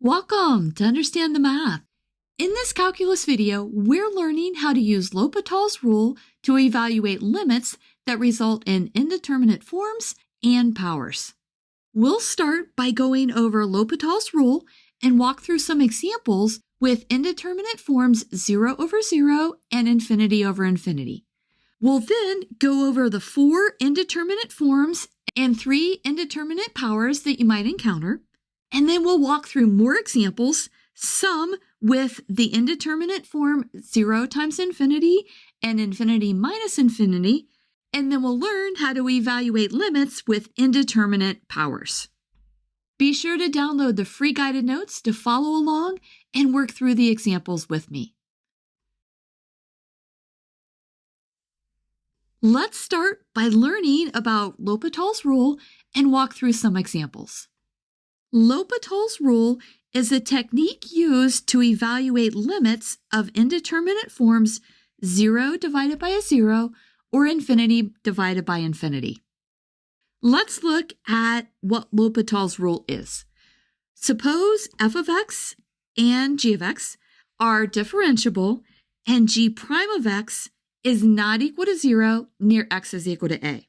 Welcome to Understand the Math. In this calculus video, we're learning how to use L'Hopital's rule to evaluate limits that result in indeterminate forms and powers. We'll start by going over L'Hopital's rule and walk through some examples with indeterminate forms 0 over 0 and infinity over infinity. We'll then go over the 4 indeterminate forms and 3 indeterminate powers that you might encounter. And then we'll walk through more examples, some with the indeterminate form 0 times infinity and infinity minus infinity, and then we'll learn how to evaluate limits with indeterminate powers. Be sure to download the free guided notes to follow along and work through the examples with me. Let's start by learning about L'Hopital's rule and walk through some examples. L'Hopital's rule is a technique used to evaluate limits of indeterminate forms 0 divided by a 0 or infinity divided by infinity. Let's look at what L'Hopital's rule is. Suppose f of x and g of x are differentiable and g prime of x is not equal to 0 near x is equal to a.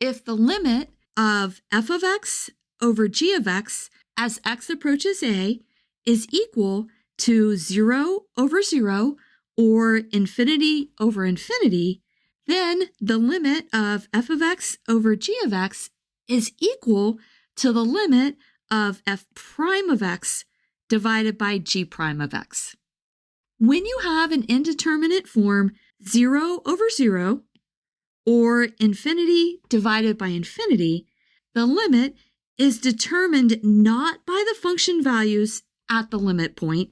If the limit of f of x over g of x as x approaches a is equal to 0 over 0 or infinity over infinity, then the limit of f of x over g of x is equal to the limit of f prime of x divided by g prime of x. When you have an indeterminate form 0 over 0 or infinity divided by infinity, the limit is determined not by the function values at the limit point,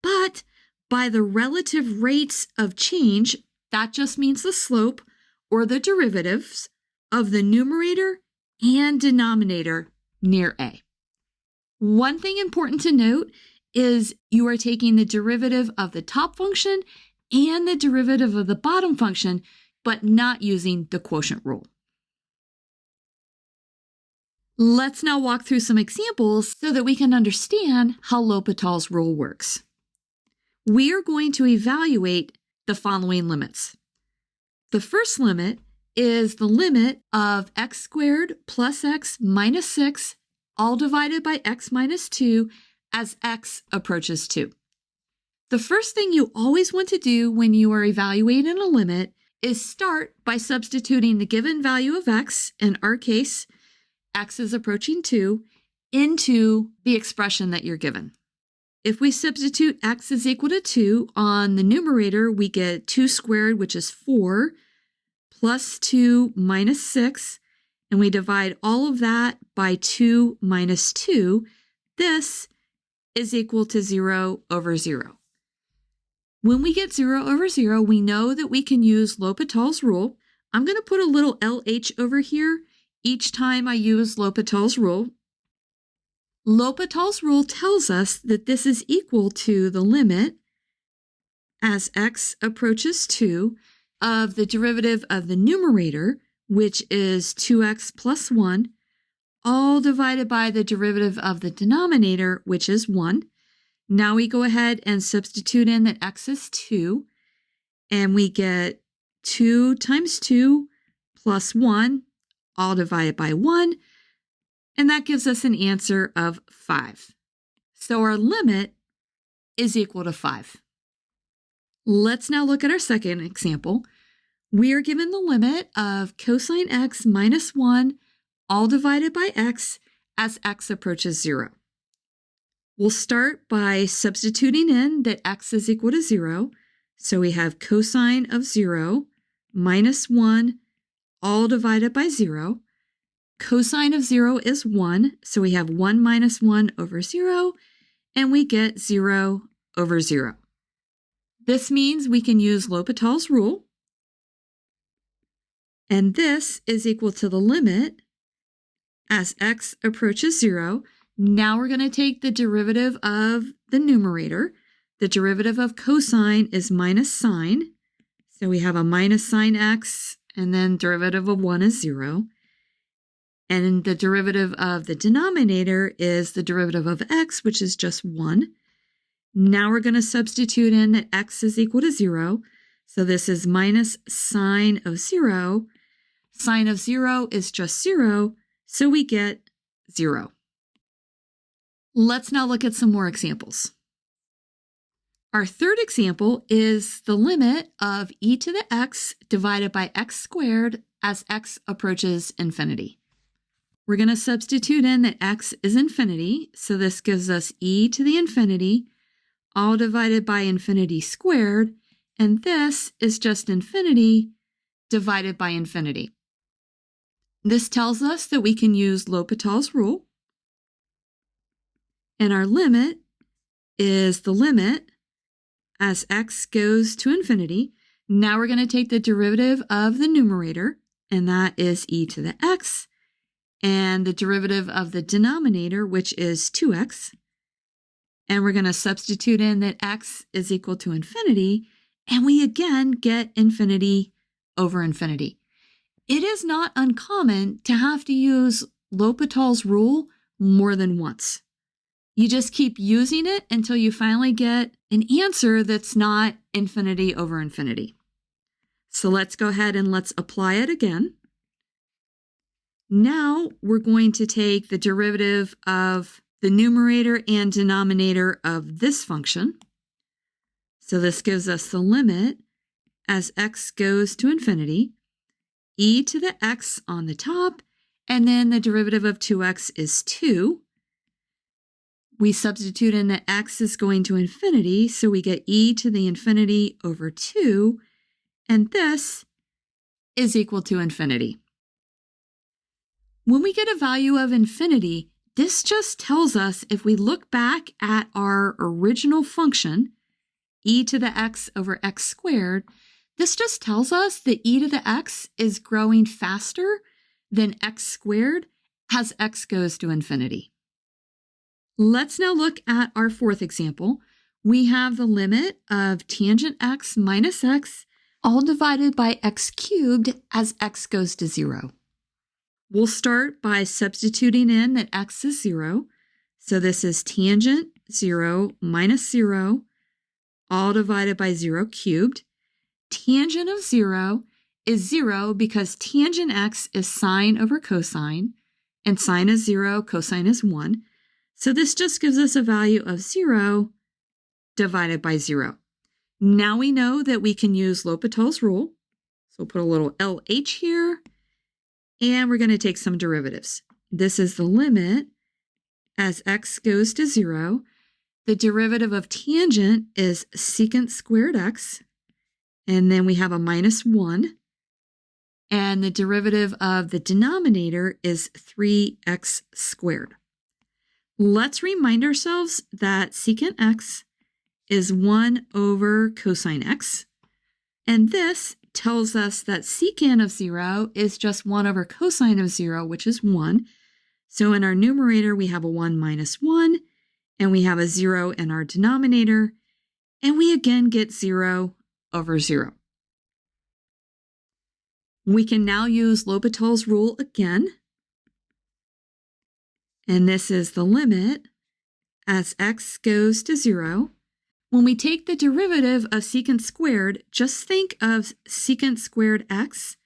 but by the relative rates of change, that just means the slope or the derivatives, of the numerator and denominator near a. One thing important to note is you are taking the derivative of the top function and the derivative of the bottom function, but not using the quotient rule. Let's now walk through some examples so that we can understand how L'Hopital's rule works. We are going to evaluate the following limits. The first limit is the limit of x squared plus x minus 6, all divided by x minus 2 as x approaches 2. The first thing you always want to do when you are evaluating a limit is start by substituting the given value of x, in our case, x is approaching 2, into the expression that you're given. If we substitute x is equal to 2 on the numerator, we get 2 squared, which is 4, plus 2 minus 6, and we divide all of that by 2 minus 2. This is equal to 0 over 0. When we get 0 over 0, we know that we can use L'Hopital's rule. I'm going to put a little LH over here each time I use L'Hopital's rule. L'Hopital's rule tells us that this is equal to the limit as x approaches 2 of the derivative of the numerator, which is 2x plus 1, all divided by the derivative of the denominator, which is 1. Now we go ahead and substitute in that x is 2, and we get 2 times 2 plus 1, all divided by 1, and that gives us an answer of 5. So our limit is equal to 5. Let's now look at our second example. We are given the limit of cosine x minus 1, all divided by x as x approaches 0. We'll start by substituting in that x is equal to 0. So we have cosine of 0 minus 1, all divided by 0. Cosine of 0 is 1, so we have 1 minus 1 over 0, and we get 0 over 0. This means we can use L'Hopital's rule, and this is equal to the limit as x approaches 0. Now we're going to take the derivative of the numerator. The derivative of cosine is minus sine, so we have a minus sine x, and then derivative of 1 is 0. And the derivative of the denominator is the derivative of x, which is just 1. Now we're going to substitute in that x is equal to 0. So this is minus sine of 0. Sine of 0 is just 0, so we get 0. Let's now look at some more examples. Our third example is the limit of e to the x divided by x squared as x approaches infinity. We're going to substitute in that x is infinity, so this gives us e to the infinity, all divided by infinity squared, and this is just infinity divided by infinity. This tells us that we can use L'Hopital's rule, and our limit is the limit as x goes to infinity. Now we're going to take the derivative of the numerator, and that is e to the x, and the derivative of the denominator, which is 2x. And we're going to substitute in that x is equal to infinity, and we again get infinity over infinity. It is not uncommon to have to use L'Hopital's rule more than once. You just keep using it until you finally get an answer that's not infinity over infinity. So let's go ahead and let's apply it again. Now we're going to take the derivative of the numerator and denominator of this function. So this gives us the limit as x goes to infinity, e to the x on the top, and then the derivative of 2x is 2. We substitute in that x is going to infinity, so we get e to the infinity over 2, and this is equal to infinity. When we get a value of infinity, this just tells us if we look back at our original function, e to the x over x squared, this just tells us that e to the x is growing faster than x squared as x goes to infinity. Let's now look at our fourth example. We have the limit of tangent x minus x, all divided by x cubed as x goes to 0. We'll start by substituting in that x is 0. So this is tangent 0 minus 0, all divided by 0 cubed. Tangent of 0 is 0 because tangent x is sine over cosine, and sine is 0, cosine is 1. So this just gives us a value of 0 divided by 0. Now we know that we can use L'Hopital's rule. So we'll put a little LH here, and we're going to take some derivatives. This is the limit as x goes to 0. The derivative of tangent is secant squared x, and then we have a minus 1. And the derivative of the denominator is 3x squared. Let's remind ourselves that secant x is 1 over cosine x. And this tells us that secant of 0 is just 1 over cosine of 0, which is 1. So in our numerator, we have a 1 minus 1, and we have a 0 in our denominator, and we again get 0 over 0. We can now use L'Hopital's rule again. And this is the limit as x goes to 0. When we take the derivative of secant squared, just think of secant squared x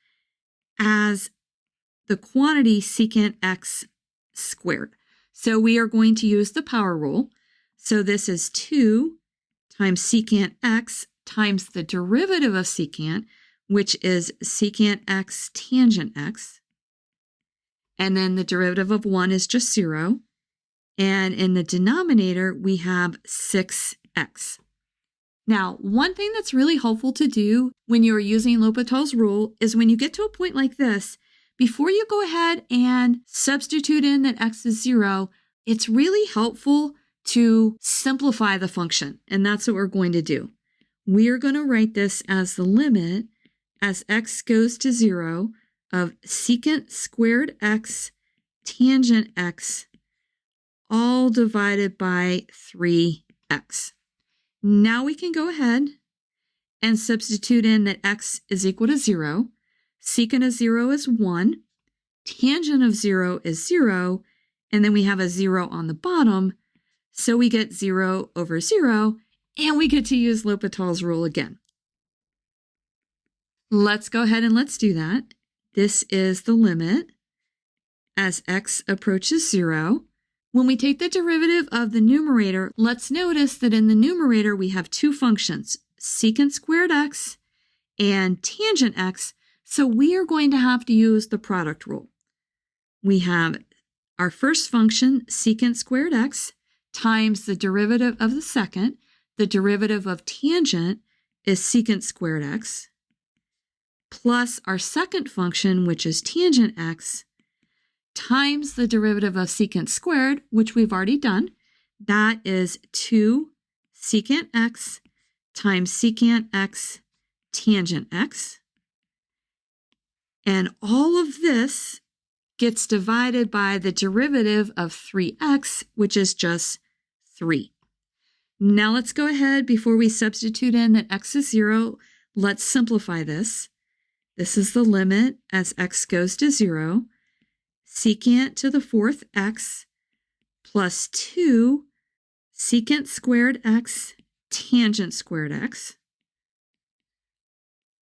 as the quantity secant x squared. So we are going to use the power rule. So this is 2 times secant x times the derivative of secant, which is secant x tangent x. And then the derivative of 1 is just 0. And in the denominator, we have 6x. Now, one thing that's really helpful to do when you're using L'Hopital's rule is when you get to a point like this, before you go ahead and substitute in that x is 0, it's really helpful to simplify the function. And that's what we're going to do. We are going to write this as the limit as x goes to 0 of secant squared x tangent x, all divided by 3x. Now we can go ahead and substitute in that x is equal to 0. Secant of 0 is 1. Tangent of 0 is 0, and then we have a 0 on the bottom, so we get 0 over 0, and we get to use L'Hopital's rule again. Let's go ahead and let's do that. This is the limit as x approaches 0. When we take the derivative of the numerator, let's notice that in the numerator we have two functions, secant squared x and tangent x, so we are going to have to use the product rule. We have our first function, secant squared x, times the derivative of the second. The derivative of tangent is secant squared x, plus our second function, which is tangent x, times the derivative of secant squared, which we've already done. That is 2 secant x times secant x tangent x. And all of this gets divided by the derivative of 3x, which is just 3. Now let's go ahead, before we substitute in that x is 0, let's simplify this. This is the limit as x goes to 0. Secant to the fourth x plus 2 secant squared x tangent squared x,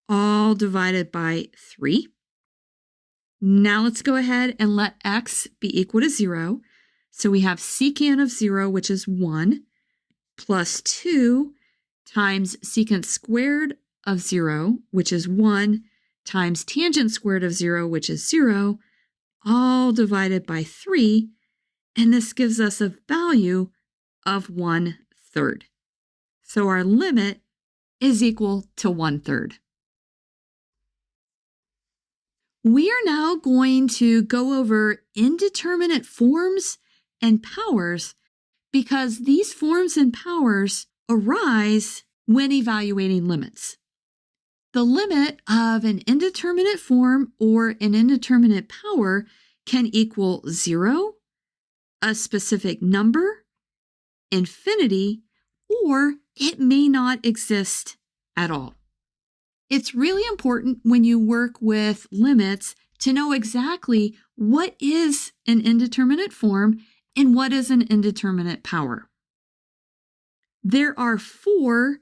all divided by 3. Now let's go ahead and let x be equal to 0. So we have secant of 0, which is 1, plus 2 times secant squared of 0, which is 1, times tangent squared of 0, which is 0, all divided by 3, and this gives us a value of 1/3. So our limit is equal to 1/3. We are now going to go over indeterminate forms and powers because these forms and powers arise when evaluating limits. The limit of an indeterminate form or an indeterminate power can equal 0, a specific number, infinity, or it may not exist at all. It's really important when you work with limits to know exactly what is an indeterminate form and what is an indeterminate power. There are 4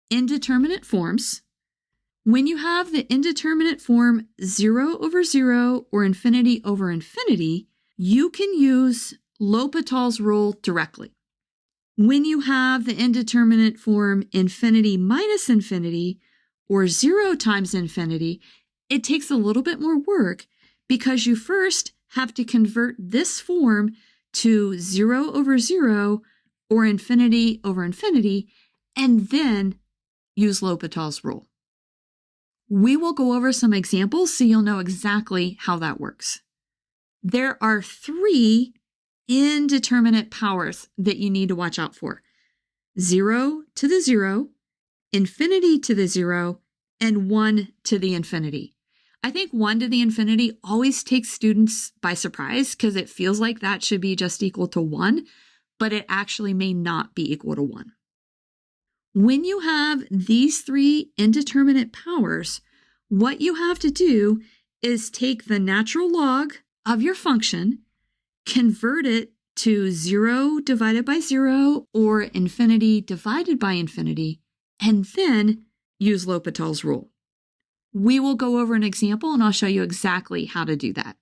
indeterminate forms. When you have the indeterminate form 0 over 0 or infinity over infinity, you can use L'Hopital's rule directly. When you have the indeterminate form infinity minus infinity or 0 times infinity, it takes a little bit more work because you first have to convert this form to 0 over 0 or infinity over infinity and then use L'Hopital's rule. We will go over some examples so you'll know exactly how that works. There are 3 indeterminate powers that you need to watch out for. 0 to the 0, infinity to the 0, and 1 to the infinity. I think 1 to the infinity always takes students by surprise because it feels like that should be just equal to 1, but it actually may not be equal to 1. When you have these 3 indeterminate powers, what you have to do is take the natural log of your function, convert it to 0 divided by 0 or infinity divided by infinity, and then use L'Hopital's rule. We will go over an example and I'll show you exactly how to do that.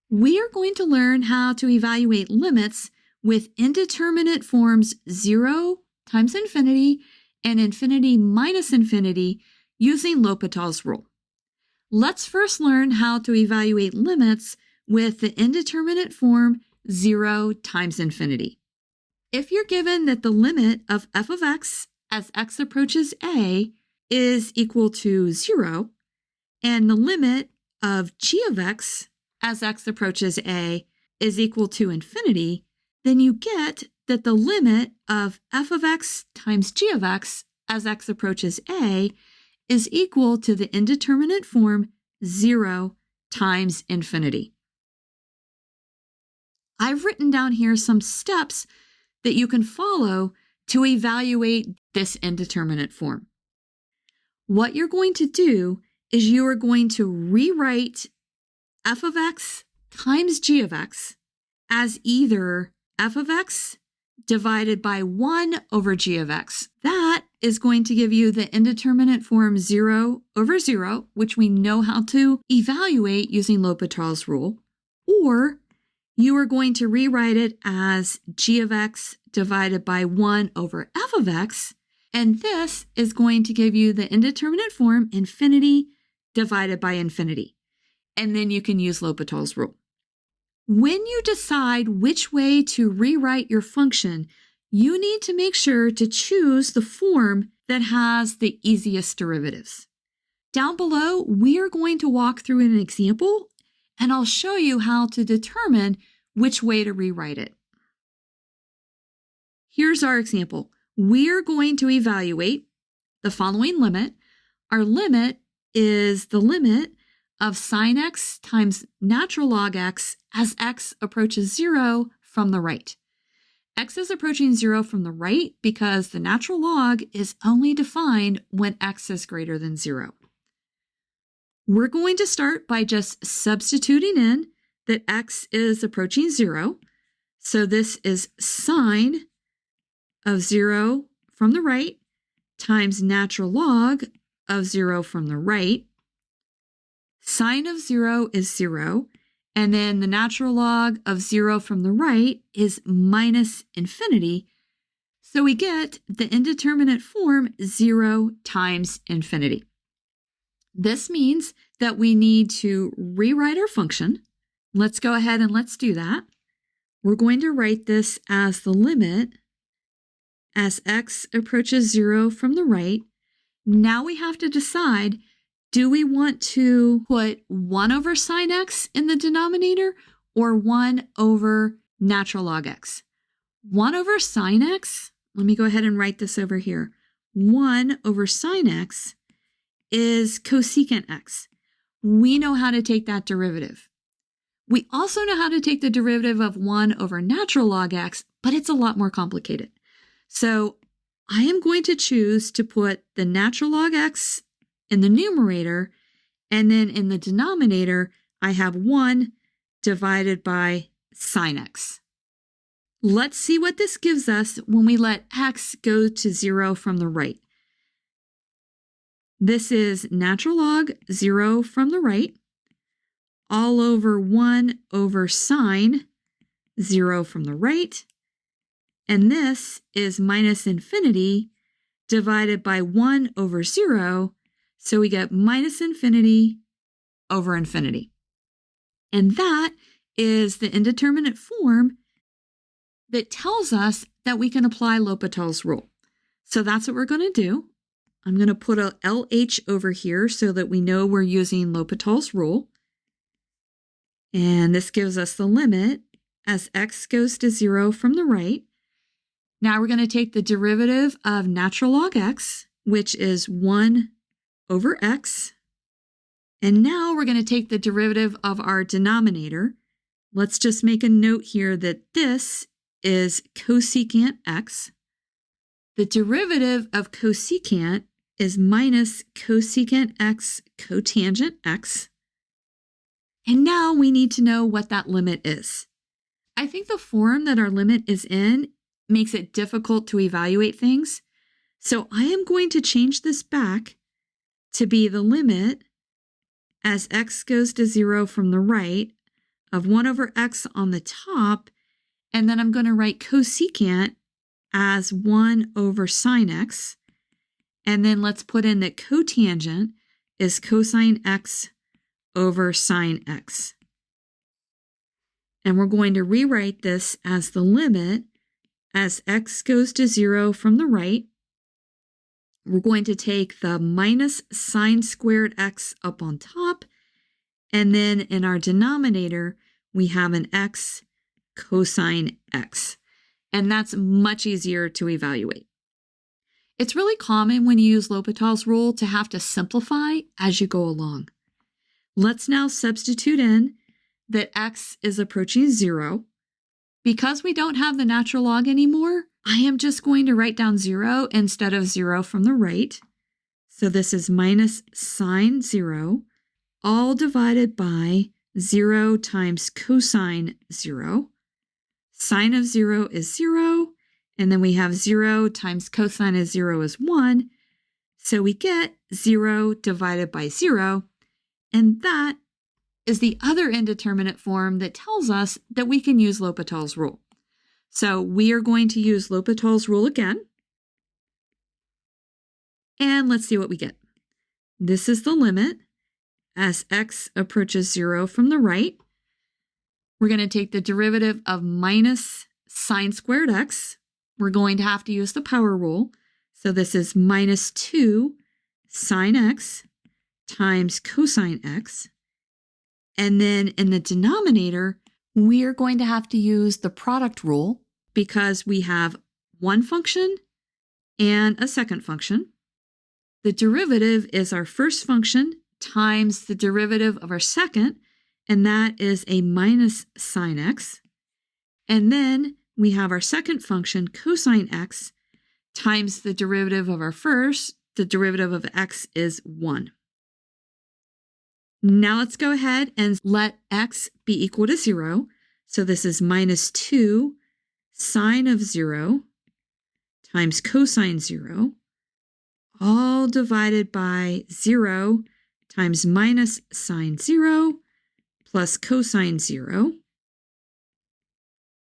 We are going to learn how to evaluate limits with indeterminate forms 0 times infinity and infinity minus infinity using L'Hopital's rule. Let's first learn how to evaluate limits with the indeterminate form 0 times infinity. If you're given that the limit of f of x as x approaches a is equal to 0, and the limit of g of x as x approaches a is equal to infinity, then you get that the limit of f of x times g of x as x approaches a is equal to the indeterminate form 0 times infinity. I've written down here some steps that you can follow to evaluate this indeterminate form. What you're going to do is you are going to rewrite f of x times g of x as either f of x divided by 1 over g of x. That is going to give you the indeterminate form 0 over 0, which we know how to evaluate using L'Hopital's rule, or you are going to rewrite it as g of x divided by 1 over f of x, and this is going to give you the indeterminate form infinity divided by infinity. And then you can use L'Hopital's rule. When you decide which way to rewrite your function, you need to make sure to choose the form that has the easiest derivatives. Down below, we are going to walk through an example, and I'll show you how to determine which way to rewrite it. Here's our example. We're going to evaluate the following limit. Our limit is the limit of sine x times natural log x as x approaches 0 from the right. X is approaching 0 from the right because the natural log is only defined when x is greater than 0. We're going to start by just substituting in that x is approaching 0. So this is sine of 0 from the right times natural log of 0 from the right. Sine of 0 is 0, and then the natural log of 0 from the right is minus infinity. So we get the indeterminate form 0 times infinity. This means that we need to rewrite our function. Let's go ahead and let's do that. We're going to write this as the limit as x approaches 0 from the right. Now we have to decide, do we want to put 1 over sine x in the denominator or 1 over natural log x? 1 over sine x, let me go ahead and write this over here. 1 over sine x is cosecant x. We know how to take that derivative. We also know how to take the derivative of 1 over natural log x, but it's a lot more complicated. So I am going to choose to put the natural log x in the numerator, and then in the denominator, I have 1 divided by sine x. Let's see what this gives us when we let x go to 0 from the right. This is natural log 0 from the right, all over 1 over sine 0 from the right, and this is minus infinity divided by 1 over 0, so we get minus infinity over infinity. And that is the indeterminate form that tells us that we can apply L'Hopital's rule. So that's what we're going to do. I'm going to put a LH over here so that we know we're using L'Hopital's rule. And this gives us the limit as x goes to 0 from the right. Now we're going to take the derivative of natural log x, which is 1 over x. And now we're going to take the derivative of our denominator. Let's just make a note here that this is cosecant x. The derivative of cosecant is minus cosecant x cotangent x. And now we need to know what that limit is. I think the form that our limit is in makes it difficult to evaluate things. So I am going to change this back to be the limit as x goes to 0 from the right of 1 over x on the top, and then I'm going to write cosecant as 1 over sine x, and then let's put in that cotangent is cosine x over sine x. And we're going to rewrite this as the limit as x goes to 0 from the right. We're going to take the minus sine squared x up on top, and then in our denominator, we have an x cosine x. And that's much easier to evaluate. It's really common when you use L'Hopital's rule to have to simplify as you go along. Let's now substitute in that x is approaching 0. Because we don't have the natural log anymore, I am just going to write down 0 instead of 0 from the right. So this is minus sine 0, all divided by 0 times cosine 0. Sine of 0 is 0, and then we have 0 times cosine of 0 is 1. So we get 0 divided by 0, and that is the other indeterminate form that tells us that we can use L'Hopital's rule. So we are going to use L'Hopital's rule again. And let's see what we get. This is the limit as x approaches 0 from the right. We're going to take the derivative of minus sine squared x. We're going to have to use the power rule. So this is minus 2 sine x times cosine x. And then in the denominator, we are going to have to use the product rule because we have one function and a second function. The derivative is our first function times the derivative of our second, and that is a minus sine x. And then we have our second function, cosine x, times the derivative of our first. The derivative of x is 1. Now let's go ahead and let x be equal to 0. So this is minus 2 sine of 0 times cosine 0, all divided by 0 times minus sine 0 plus cosine 0.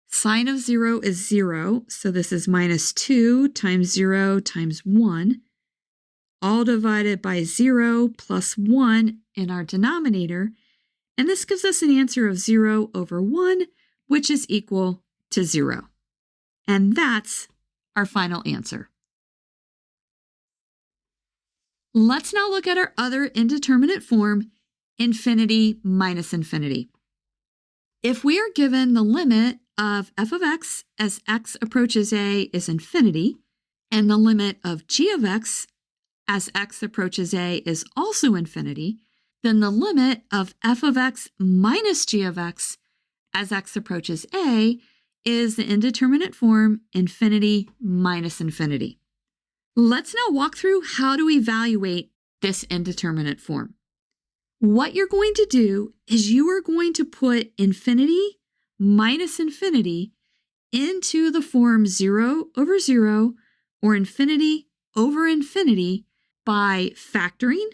Sine of 0 is 0, so this is minus 2 times 0 times 1, all divided by 0 plus 1 in our denominator, and this gives us an answer of 0 over 1, which is equal to 0. And that's our final answer. Let's now look at our other indeterminate form, infinity minus infinity. If we are given the limit of f of x as x approaches a is infinity, and the limit of g of x as x approaches a is also infinity, then the limit of f of x minus g of x as x approaches a is the indeterminate form infinity minus infinity. Let's now walk through how to evaluate this indeterminate form. What you're going to do is you are going to put infinity minus infinity into the form 0 over 0 or infinity over infinity by factoring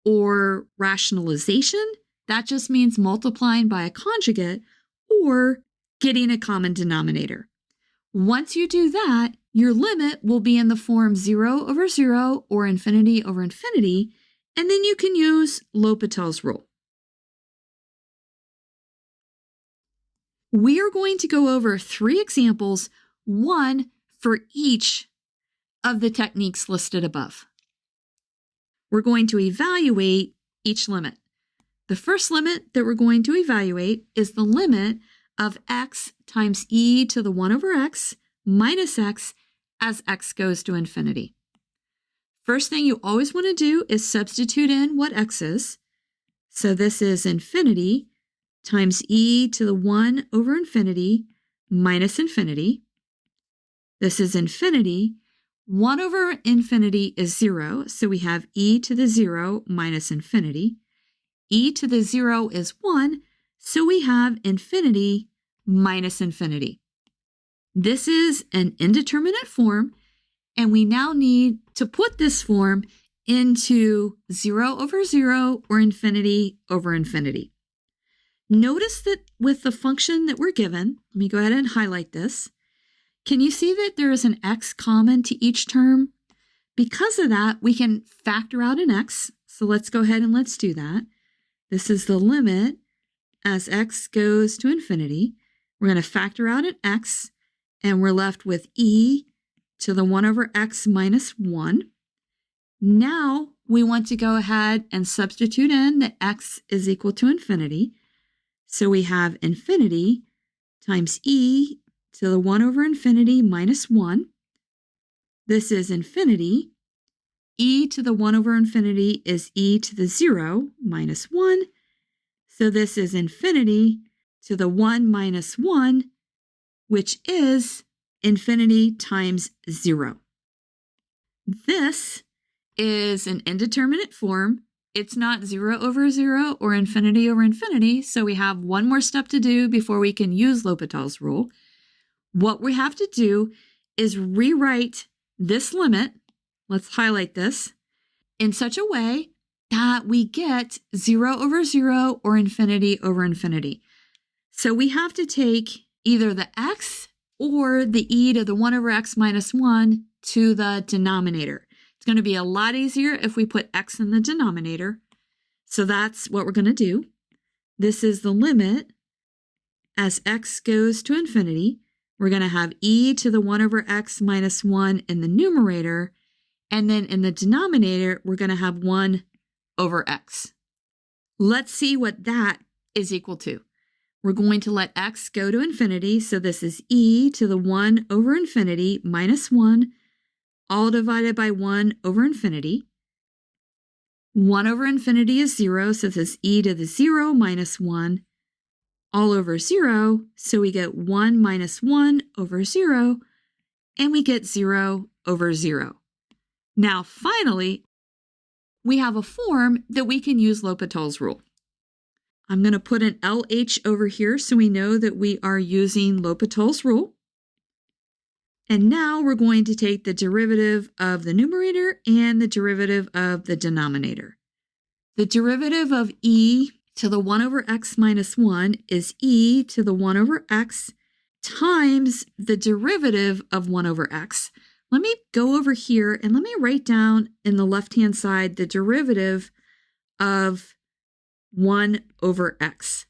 or rationalization. That just means multiplying by a conjugate or getting a common denominator. Once you do that, your limit will be in the form 0 over 0 or infinity over infinity, and then you can use L'Hopital's rule. We are going to go over 3 examples, one for each of the techniques listed above. We're going to evaluate each limit. The first limit that we're going to evaluate is the limit of x times e to the 1 over x minus x as x goes to infinity. First thing you always want to do is substitute in what x is. So this is infinity times e to the 1 over infinity minus infinity. This is infinity. 1 over infinity is 0, so we have e to the 0 minus infinity. E to the 0 is 1, so we have infinity minus infinity. This is an indeterminate form, and we now need to put this form into 0 over 0 or infinity over infinity. Notice that with the function that we're given, let me go ahead and highlight this. Can you see that there is an x common to each term? Because of that, we can factor out an x. So let's go ahead and let's do that. This is the limit as x goes to infinity. We're going to factor out an x, and we're left with e to the 1 over x minus 1. Now we want to go ahead and substitute in that x is equal to infinity. So we have infinity times e to the 1 over infinity minus 1. This is infinity. E to the 1 over infinity is e to the 0 minus 1. So this is infinity to the 1 minus 1, which is infinity times 0. This is an indeterminate form. It's not 0 over 0 or infinity over infinity, so we have one more step to do before we can use L'Hopital's rule. What we have to do is rewrite this limit, let's highlight this, in such a way that we get 0 over 0 or infinity over infinity. So we have to take either the x or the e to the 1 over x minus 1 to the denominator. It's going to be a lot easier if we put x in the denominator. So that's what we're going to do. This is the limit as x goes to infinity. We're going to have e to the 1 over x minus 1 in the numerator. And then in the denominator, we're going to have 1 over x. Let's see what that is equal to. We're going to let x go to infinity. So this is e to the 1 over infinity minus 1, all divided by 1 over infinity. 1 over infinity is 0, so this is e to the 0 minus 1, all over 0. So we get 1 minus 1 over 0, and we get 0 over 0. Now, finally, we have a form that we can use L'Hopital's rule. I'm going to put an LH over here so we know that we are using L'Hopital's rule. And now we're going to take the derivative of the numerator and the derivative of the denominator. The derivative of e to the 1 over x minus 1 is e to the 1 over x times the derivative of 1 over x. Let me go over here and let me write down in the left-hand side the derivative of 1 over x.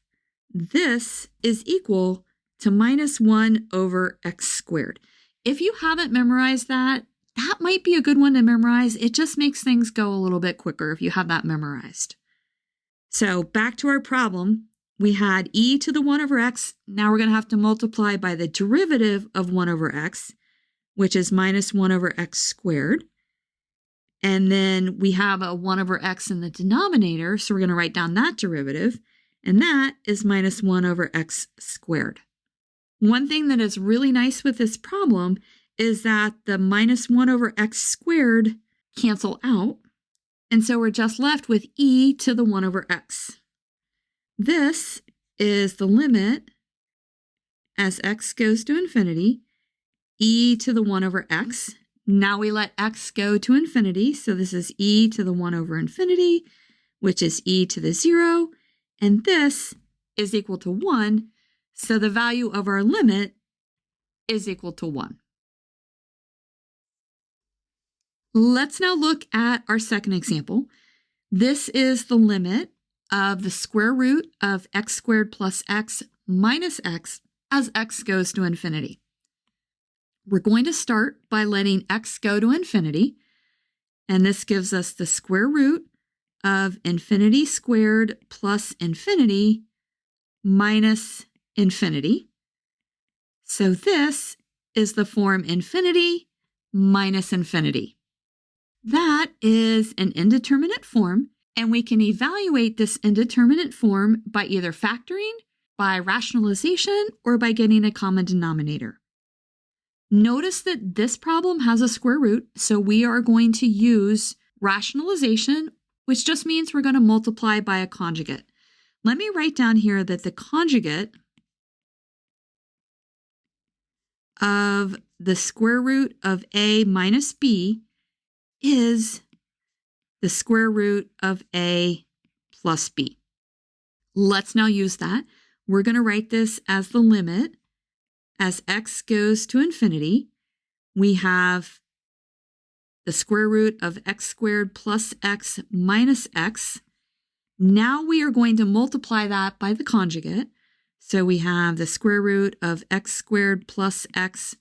This is equal to minus 1 over x squared. If you haven't memorized that, that might be a good one to memorize. It just makes things go a little bit quicker if you have that memorized. So back to our problem. We had e to the 1 over x. Now we're going to have to multiply by the derivative of 1 over x, which is minus 1 over x squared. And then we have a 1 over x in the denominator, so we're going to write down that derivative, and that is minus 1 over x squared. One thing that is really nice with this problem is that the minus 1 over x squared cancel out, and so we're just left with e to the 1 over x. This is the limit as x goes to infinity, e to the 1 over x. Now we let x go to infinity, so this is e to the 1 over infinity, which is e to the 0, and this is equal to 1, so the value of our limit is equal to 1. Let's now look at our second example. This is the limit of the square root of x squared plus x minus x as x goes to infinity. We're going to start by letting x go to infinity, and this gives us the square root of infinity squared plus infinity minus infinity. So this is the form infinity minus infinity. That is an indeterminate form, and we can evaluate this indeterminate form by either factoring, by rationalization, or by getting a common denominator. Notice that this problem has a square root, so we are going to use rationalization, which just means we're going to multiply by a conjugate. Let me write down here that the conjugate of the square root of a minus b is the square root of a plus b. Let's now use that. We're going to write this as the limit as x goes to infinity. We have the square root of x squared plus x minus x. Now we are going to multiply that by the conjugate. So we have the square root of x squared plus x,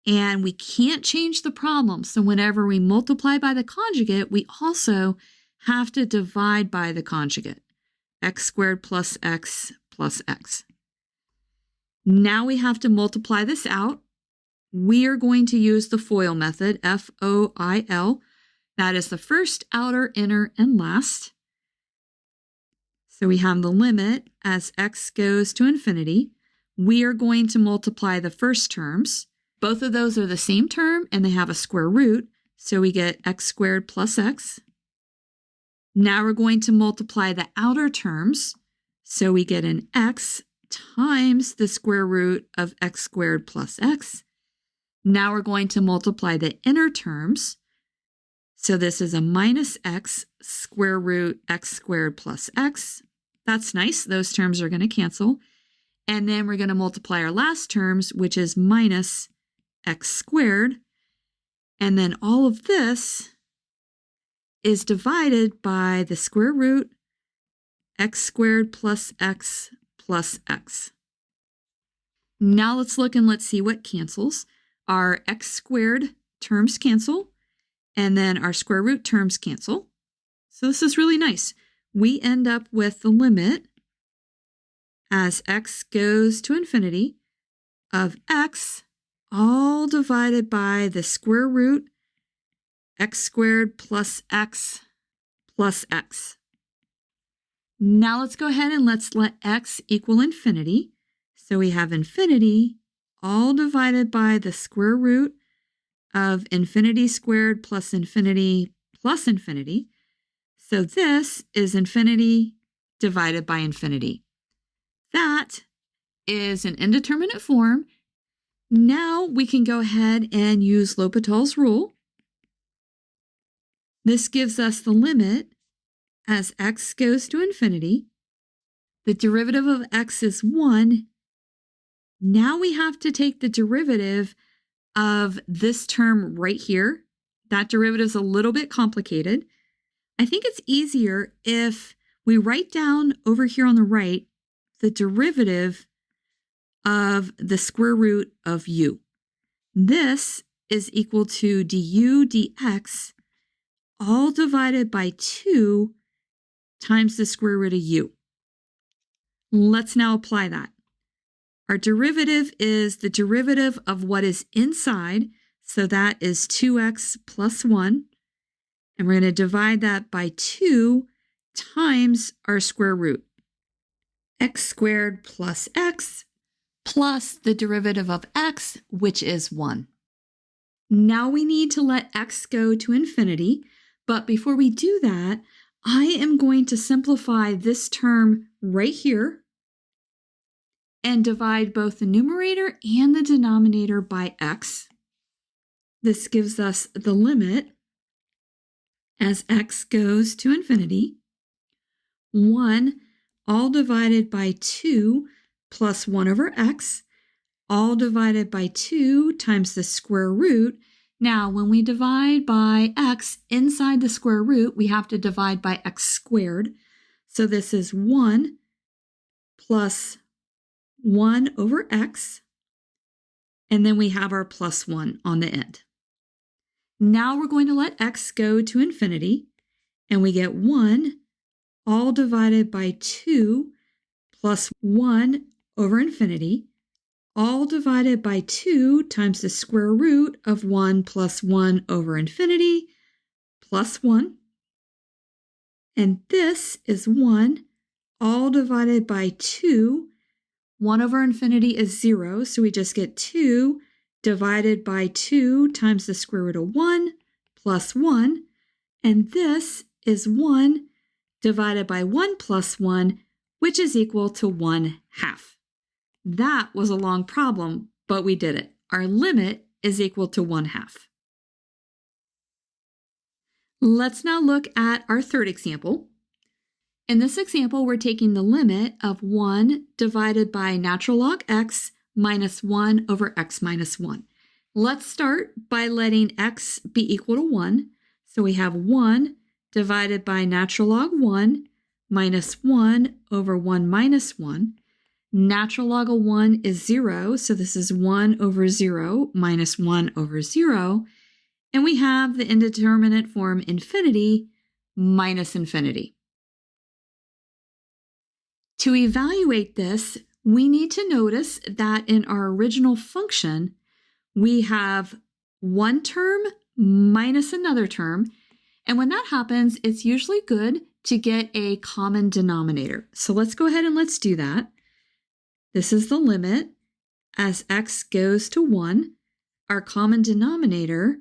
and we can't change the problem. So whenever we multiply by the conjugate, we also have to divide by the conjugate, x squared plus x plus x. Now we have to multiply this out. We are going to use the FOIL method, F-O-I-L. That is the first, outer, inner, and last. So we have the limit as x goes to infinity. We are going to multiply the first terms. Both of those are the same term and they have a square root, so we get x squared plus x. Now we're going to multiply the outer terms, so we get an x times the square root of x squared plus x. Now we're going to multiply the inner terms, so this is a minus x square root x squared plus x. That's nice, those terms are going to cancel. And then we're going to multiply our last terms, which is minus x squared. And then all of this is divided by the square root x squared plus x plus x. Now let's look and let's see what cancels. Our x squared terms cancel, and then our square root terms cancel. So this is really nice. We end up with the limit as x goes to infinity of x all divided by the square root x squared plus x plus x. Now let's go ahead and let's let x equal infinity. So we have infinity all divided by the square root of infinity squared plus infinity plus infinity. So this is infinity divided by infinity. That is an indeterminate form. Now we can go ahead and use L'Hopital's rule. This gives us the limit as x goes to infinity. The derivative of x is 1. Now we have to take the derivative of this term right here. That derivative is a little bit complicated. I think it's easier if we write down over here on the right the derivative of the square root of u. This is equal to du dx all divided by 2 times the square root of u. Let's now apply that. Our derivative is the derivative of what is inside, so that is 2x plus 1. And we're going to divide that by 2 times our square root. X squared plus x plus the derivative of x, which is 1. Now we need to let x go to infinity, but before we do that, I am going to simplify this term right here and divide both the numerator and the denominator by x. This gives us the limit as x goes to infinity, 1 all divided by 2 plus 1 over x, all divided by 2 times the square root. Now, when we divide by x inside the square root, we have to divide by x squared. So this is 1 plus 1 over x, and then we have our plus 1 on the end. Now we're going to let x go to infinity, and we get 1 all divided by 2 plus 1 over infinity, all divided by 2 times the square root of 1 plus 1 over infinity, plus 1. And this is 1 all divided by 2. 1 over infinity is 0, so we just get 2 divided by 2 times the square root of 1 plus 1. And this is 1 divided by 1 plus 1, which is equal to 1/2. That was a long problem, but we did it. Our limit is equal to 1/2. Let's now look at our third example. In this example, we're taking the limit of 1 divided by natural log x minus 1 over x minus 1. Let's start by letting x be equal to 1. So we have 1 divided by natural log 1 minus 1 over 1 minus 1. Natural log of 1 is 0, so this is 1 over 0 minus 1 over 0. And we have the indeterminate form infinity minus infinity. To evaluate this, we need to notice that in our original function, we have one term minus another term. And when that happens, it's usually good to get a common denominator. So let's go ahead and let's do that. This is the limit as x goes to 1. our common denominator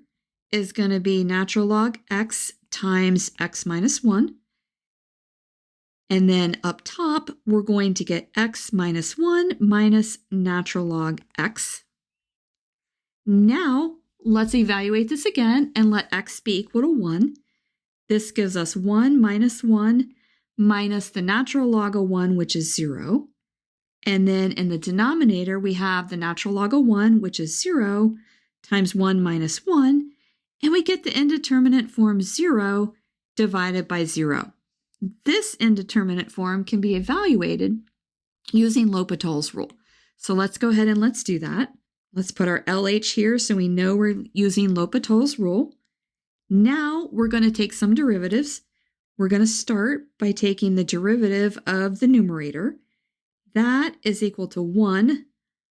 is going to be natural log x times x minus 1. And then up top, we're going to get x minus 1 minus natural log x. Now, let's evaluate this again and let x be equal to 1. This gives us 1 minus the natural log of 1, which is 0. And then in the denominator, we have the natural log of 1, which is 0, times 1 minus 1. And we get the indeterminate form 0 divided by 0. This indeterminate form can be evaluated using L'Hopital's rule. So let's go ahead and let's do that. Let's put our LH here so we know we're using L'Hopital's rule. Now we're going to take some derivatives. We're going to start by taking the derivative of the numerator. That is equal to 1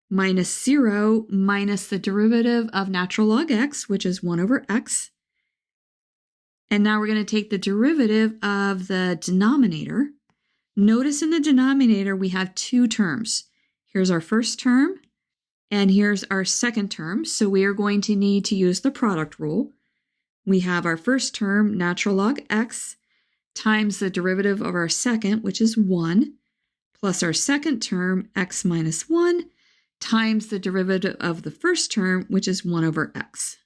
minus 0 minus the derivative of natural log x, which is 1 over x. And now we're going to take the derivative of the denominator. Notice in the denominator we have two terms. Here's our first term, and here's our second term. So we are going to need to use the product rule. We have our first term, natural log x, times the derivative of our second, which is 1, plus our second term, x minus 1, times the derivative of the first term, which is 1 over x.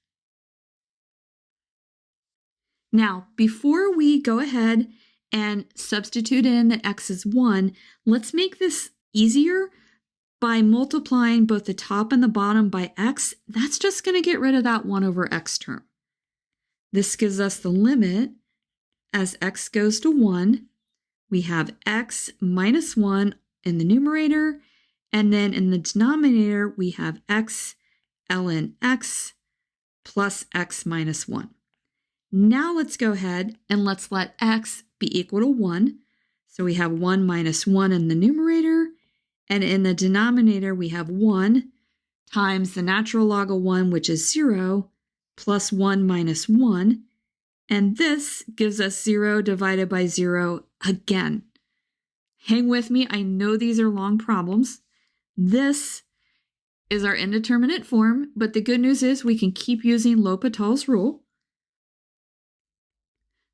Now, before we go ahead and substitute in that x is 1, let's make this easier by multiplying both the top and the bottom by x. That's just going to get rid of that 1 over x term. This gives us the limit as x goes to 1. We have x minus 1 in the numerator, and then in the denominator, we have x ln x plus x minus 1. Now let's go ahead and let's let x be equal to 1. So we have 1 minus 1 in the numerator, and in the denominator we have 1 times the natural log of 1, which is 0, plus 1 minus 1. And this gives us 0 divided by 0 again. Hang with me, I know these are long problems. This is our indeterminate form, but the good news is we can keep using L'Hopital's rule.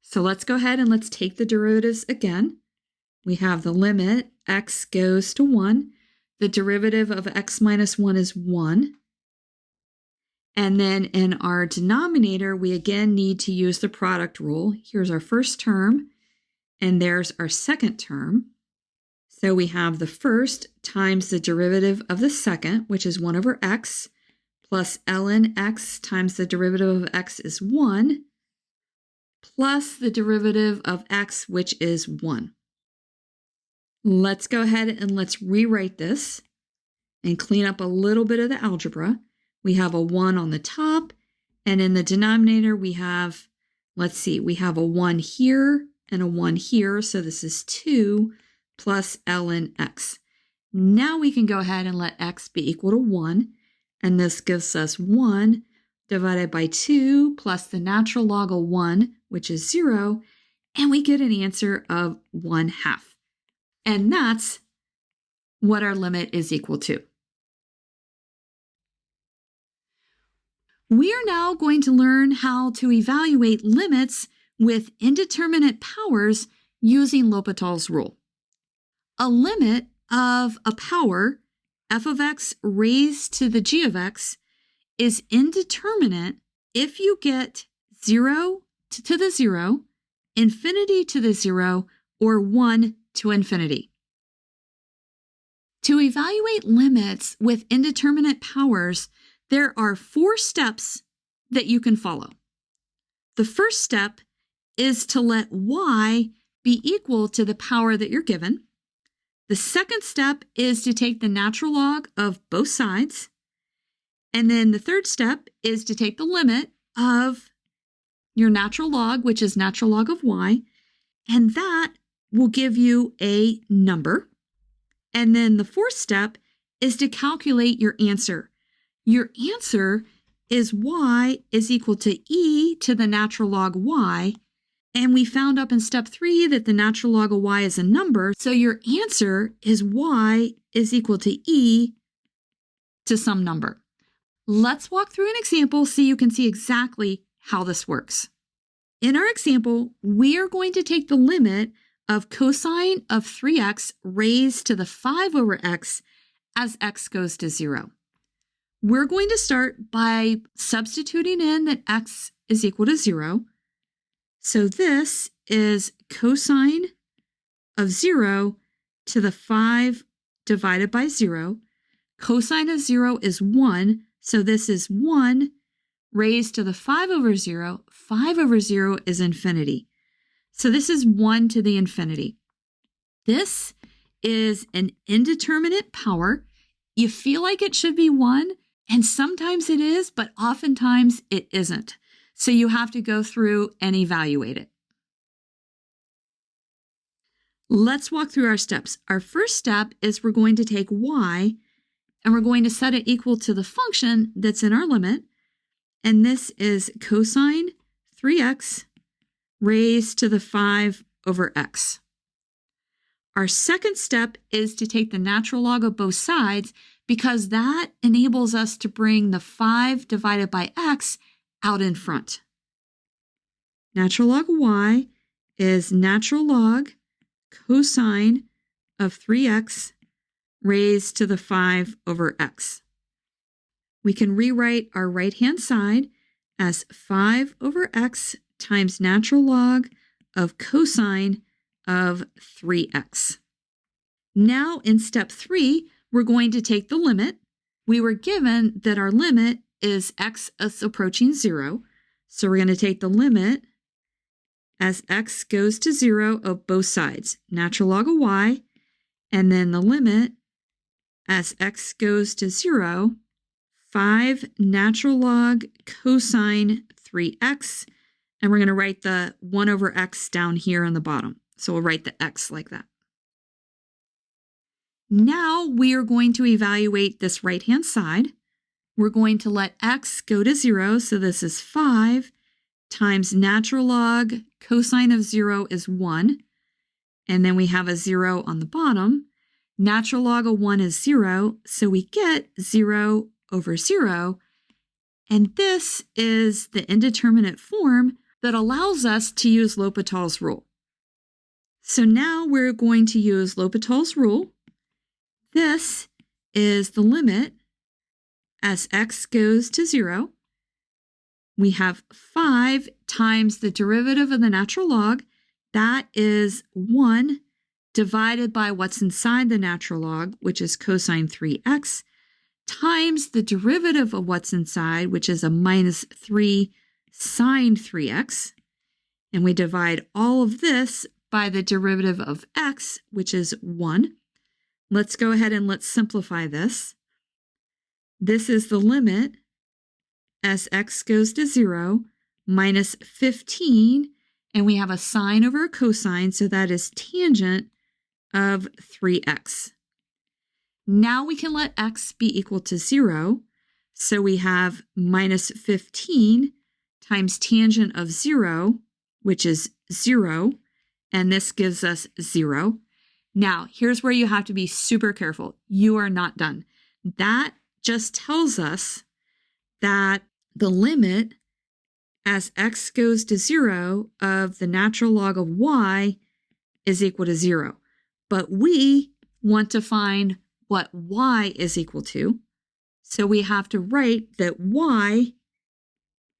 So let's go ahead and let's take the derivatives again. We have the limit, x goes to 1. The derivative of x minus 1 is 1. And then in our denominator, we again need to use the product rule. Here's our first term, and there's our second term. So we have the first times the derivative of the second, which is 1 over x, plus ln x times the derivative of x is 1, plus the derivative of x, which is 1. Let's go ahead and let's rewrite this and clean up a little bit of the algebra. We have a 1 on the top, and in the denominator we have, let's see, we have a 1 here and a 1 here, so this is 2 plus ln x. Now we can go ahead and let x be equal to 1, and this gives us 1 divided by 2 plus the natural log of 1, which is 0, and we get an answer of 1/2. And that's what our limit is equal to. We are now going to learn how to evaluate limits with indeterminate powers using L'Hopital's rule. A limit of a power, f of x raised to the g of x, is indeterminate if you get 0 to the 0, infinity to the 0, or 1 to infinity. To evaluate limits with indeterminate powers, there are 4 steps that you can follow. The first step is to let y be equal to the power that you're given. The second step is to take the natural log of both sides. And then the third step is to take the limit of your natural log, which is natural log of y, and that will give you a number. And then the fourth step is to calculate your answer. Your answer is y is equal to e to the natural log y, and we found up in step 3 that the natural log of y is a number, so your answer is y is equal to e to some number. Let's walk through an example so you can see exactly how this works. In our example, we are going to take the limit of cosine of 3x raised to the 5 over x as x goes to 0. We're going to start by substituting in that x is equal to 0. So this is cosine of 0 to the 5 divided by 0. Cosine of 0 is 1, so this is 1 raised to the 5 over 0. 5 over 0 is infinity. So this is 1 to the infinity. This is an indeterminate power. You feel like it should be 1, and sometimes it is, but oftentimes it isn't. So you have to go through and evaluate it. Let's walk through our steps. Our first step is we're going to take y, and we're going to set it equal to the function that's in our limit. And this is cosine 3x raised to the 5 over x. Our second step is to take the natural log of both sides because that enables us to bring the 5 divided by x out in front. Natural log of y is natural log cosine of 3x raised to the 5 over x. We can rewrite our right-hand side as 5 over x times natural log of cosine of 3x. Now in step 3, we're going to take the limit. We were given that our limit is x is approaching 0. So we're going to take the limit as x goes to 0 of both sides, natural log of y, and then the limit as x goes to 0, 5 natural log cosine 3x, and we're going to write the 1 over x down here on the bottom. So we'll write the x like that. Now we are going to evaluate this right-hand side. We're going to let x go to 0, so this is 5 times natural log cosine of 0 is 1, and then we have a 0 on the bottom. Natural log of 1 is 0, so we get 0 over 0, and this is the indeterminate form that allows us to use L'Hopital's rule. So now we're going to use L'Hopital's rule. This is the limit as x goes to 0. We have 5 times the derivative of the natural log. That is 1 divided by what's inside the natural log, which is cosine 3x, times the derivative of what's inside, which is a minus 3 sine 3x. And we divide all of this by the derivative of x, which is 1. Let's go ahead and let's simplify this. This is the limit as x goes to 0 minus 15, and we have a sine over a cosine, so that is tangent of 3x. Now we can let x be equal to 0, so we have minus 15 times tangent of 0, which is 0, and this gives us 0. Now, here's where you have to be super careful. You are not done. That just tells us that the limit as x goes to 0 of the natural log of y is equal to 0. But we want to find what y is equal to. So we have to write that y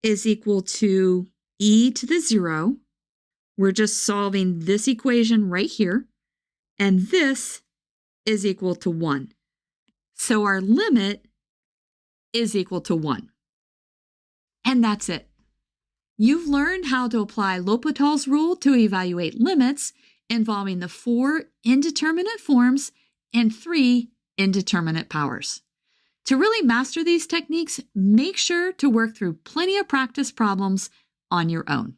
is equal to e to the 0. We're just solving this equation right here. And this is equal to 1. So our limit is equal to 1. And that's it. You've learned how to apply L'Hopital's rule to evaluate limits involving the 4 indeterminate forms and 3 indeterminate powers. To really master these techniques, make sure to work through plenty of practice problems on your own.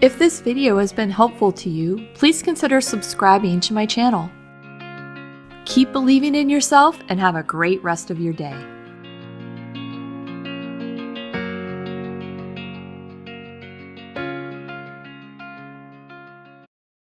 If this video has been helpful to you, please consider subscribing to my channel. Keep believing in yourself and have a great rest of your day.